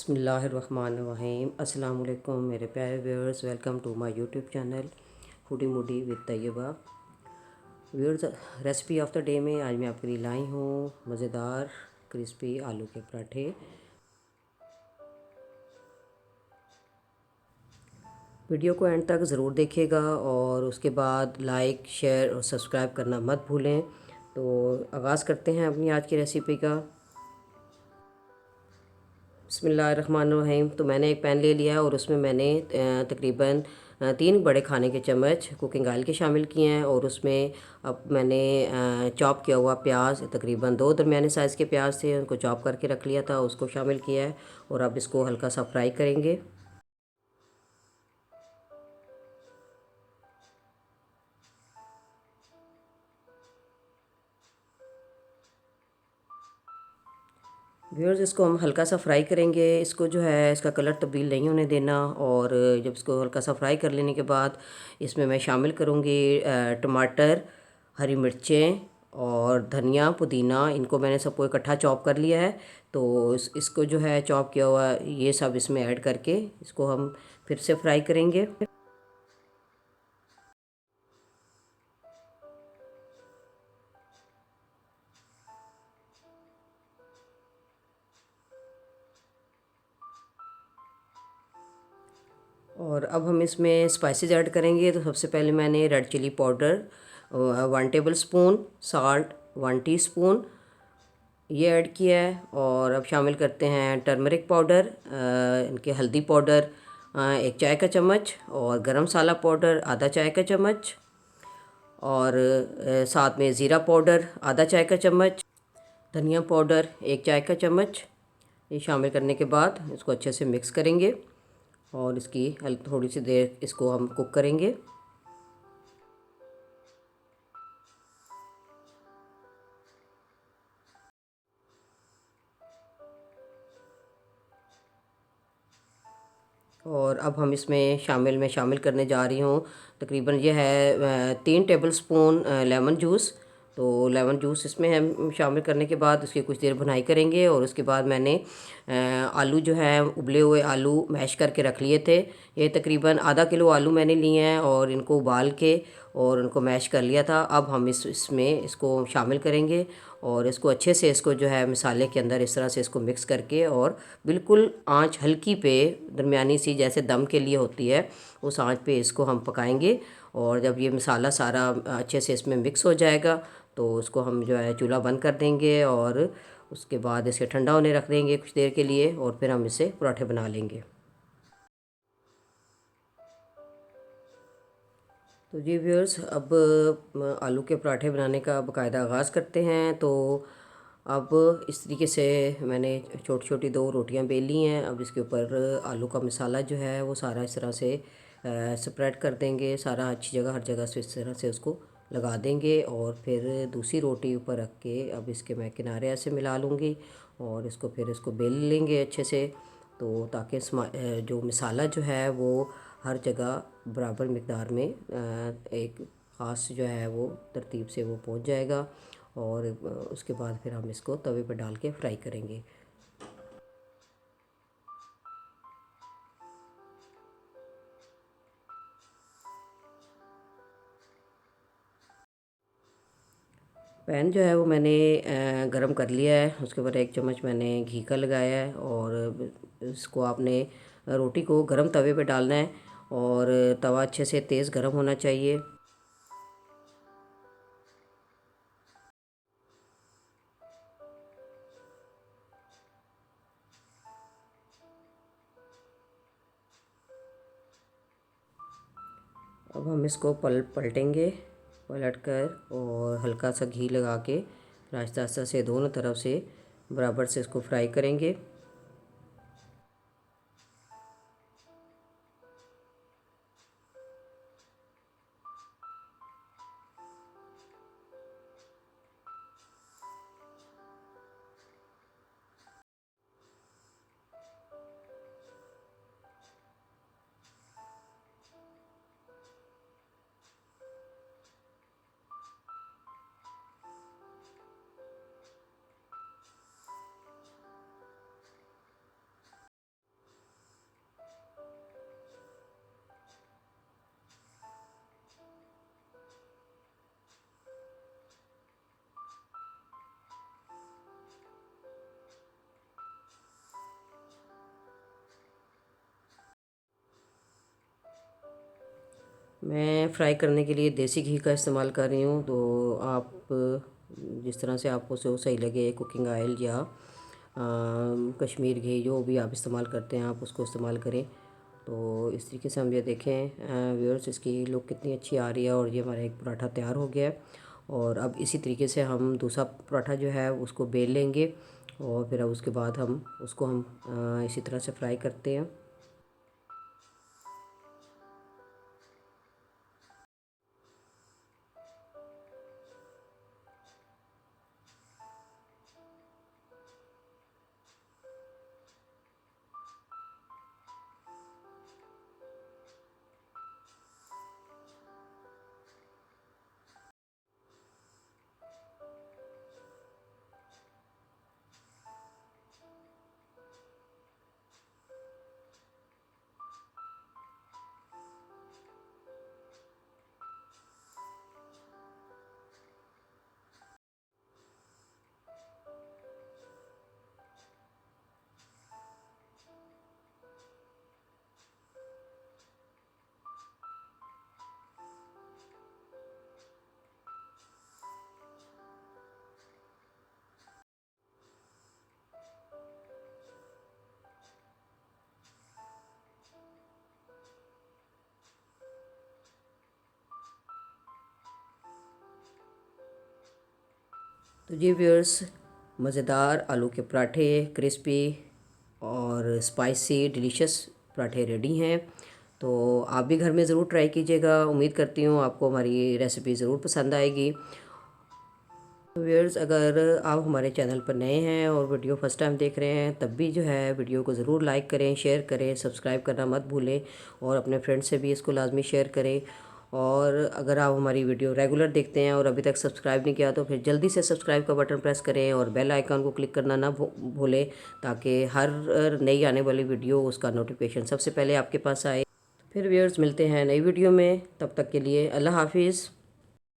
बिस्मिल्लाहिर्रहमानिर्रहीम। अस्सलाम वालेकुम मेरे प्यारे viewers, welcome to my YouTube channel Foodie Moodie with Tayyaba. Viewers, recipe of the day में आज मैं आपके लिए लाई हूँ मज़ेदार क्रिस्पी आलू के पराठे। वीडियो को एंड तक ज़रूर देखिएगा और उसके बाद लाइक शेयर और सब्सक्राइब करना मत भूलें। तो आगाज़ करते हैं अपनी आज की रेसिपी का। बिस्मिल्लाहिर्रहमानिर्रहीम। तो मैंने एक पैन ले लिया और उसमें मैंने तकरीबन 3 बड़े खाने के चम्मच कुकिंग ऑयल के शामिल किए हैं और उसमें अब मैंने चॉप किया हुआ प्याज, तकरीबन 2 दरमियाने साइज़ के प्याज थे, उनको चॉप करके रख लिया था, उसको शामिल किया है और अब इसको हल्का सा फ्राई करेंगे। व्यूअर्स, इसको हम हल्का सा फ्राई करेंगे। इसको जो है इसका कलर तब्दील नहीं होने देना। और जब इसको हल्का सा फ्राई कर लेने के बाद इसमें मैं शामिल करूँगी टमाटर, हरी मिर्चें और धनिया पुदीना। इनको मैंने सबको इकट्ठा चॉप कर लिया है। तो इसको जो है चॉप किया हुआ ये सब इसमें ऐड करके इसको हम फिर से फ्राई करेंगे। और अब हम इसमें स्पाइसेस ऐड करेंगे। तो सबसे पहले मैंने red chilli powder 1 tablespoon, salt 1 teaspoon ये ऐड किया है। और अब शामिल करते हैं टर्मरिक पाउडर, इनके हल्दी पाउडर 1 चाय का चम्मच और गरम मसाला पाउडर ½ चाय का चम्मच और साथ में ज़ीरा पाउडर ½ चाय का चम्मच, धनिया पाउडर 1 चाय का चम्मच। ये शामिल करने के बाद इसको अच्छे से मिक्स करेंगे और इसकी थोड़ी सी देर इसको हम कुक करेंगे। और अब हम इसमें शामिल करने जा रही हूँ तकरीबन ये है 3 टेबल स्पून लेमन जूस। तो लेमन जूस इसमें हम शामिल करने के बाद उसकी कुछ देर भुनाई करेंगे। और उसके बाद मैंने आलू जो है उबले हुए आलू मैश करके रख लिए थे। ये तकरीबन ½ किलो आलू मैंने लिए हैं और इनको उबाल के और उनको मैश कर लिया था। अब हम इसमें इसको शामिल करेंगे और इसको अच्छे से इसको जो है मसाले के अंदर इस तरह से इसको मिक्स करके और बिल्कुल आंच हल्की पे दरमियानी सी जैसे दम के लिए होती है उस आंच पे इसको हम पकाएंगे। और जब ये मसाला सारा अच्छे से इसमें मिक्स हो जाएगा तो उसको हम जो है चूल्हा बंद कर देंगे और उसके बाद इसे ठंडा होने रख देंगे कुछ देर के लिए और फिर हम इसे पराठे बना लेंगे। तो जी व्यूअर्स, अब आलू के पराठे बनाने का बाकायदा आगाज़ करते हैं। तो अब इस तरीके से मैंने छोटी छोटी 2 रोटियां बेल ली हैं। अब इसके ऊपर आलू का मसाला जो है वो सारा इस तरह से स्प्रेड कर देंगे, सारा अच्छी जगह हर जगह से इस तरह से उसको लगा देंगे। और फिर दूसरी रोटी ऊपर रख के अब इसके मैं किनारे ऐसे मिला लूँगी और इसको फिर इसको बेल लेंगे अच्छे से। तो ताकि जो मसाला जो है वो हर जगह बराबर मिकदार में एक ख़ास जो है वो तरतीब से वो पहुंच जाएगा। और उसके बाद फिर हम इसको तवे पर डाल के फ्राई करेंगे। पैन जो है वो मैंने गरम कर लिया है। उसके ऊपर 1 चम्मच मैंने घी का लगाया है और इसको आपने रोटी को गरम तवे पे डालना है और तवा अच्छे से तेज़ गरम होना चाहिए। अब हम इसको पलटेंगे, पलट कर और हल्का सा घी लगा के आहिस्ता आहिस्ता से दोनों तरफ से बराबर से इसको फ्राई करेंगे। मैं फ्राई करने के लिए देसी घी का इस्तेमाल कर रही हूँ। तो आप जिस तरह से आपको सही लगे, कुकिंग ऑयल या कश्मीर घी, जो भी आप इस्तेमाल करते हैं आप उसको इस्तेमाल करें। तो इस तरीके से हम ये देखें व्यूअर्स, इसकी लुक कितनी अच्छी आ रही है और ये हमारा एक पराठा तैयार हो गया है। और अब इसी तरीके से हम दूसरा पराठा जो है उसको बेल लेंगे और फिर अब उसके बाद हम उसको इसी तरह से फ्राई करते हैं। तो जी व्यूअर्स, मज़ेदार आलू के पराठे, क्रिस्पी और स्पाइसी डिलीशियस पराठे रेडी हैं। तो आप भी घर में ज़रूर ट्राई कीजिएगा। उम्मीद करती हूँ आपको हमारी रेसिपी ज़रूर पसंद आएगी। तो व्यूअर्स, अगर आप हमारे चैनल पर नए हैं और वीडियो फर्स्ट टाइम देख रहे हैं, तब भी जो है वीडियो को ज़रूर लाइक करें, शेयर करें, सब्सक्राइब करना मत भूलें और अपने फ्रेंड्स से भी इसको लाजमी शेयर करें। और अगर आप हमारी वीडियो रेगुलर देखते हैं और अभी तक सब्सक्राइब नहीं किया, तो फिर जल्दी से सब्सक्राइब का बटन प्रेस करें और बेल आइकन को क्लिक करना ना भूलें, ताकि हर नई आने वाली वीडियो उसका नोटिफिकेशन सबसे पहले आपके पास आए। फिर व्यूअर्स, मिलते हैं नई वीडियो में, तब तक के लिए अल्लाह हाफिज़।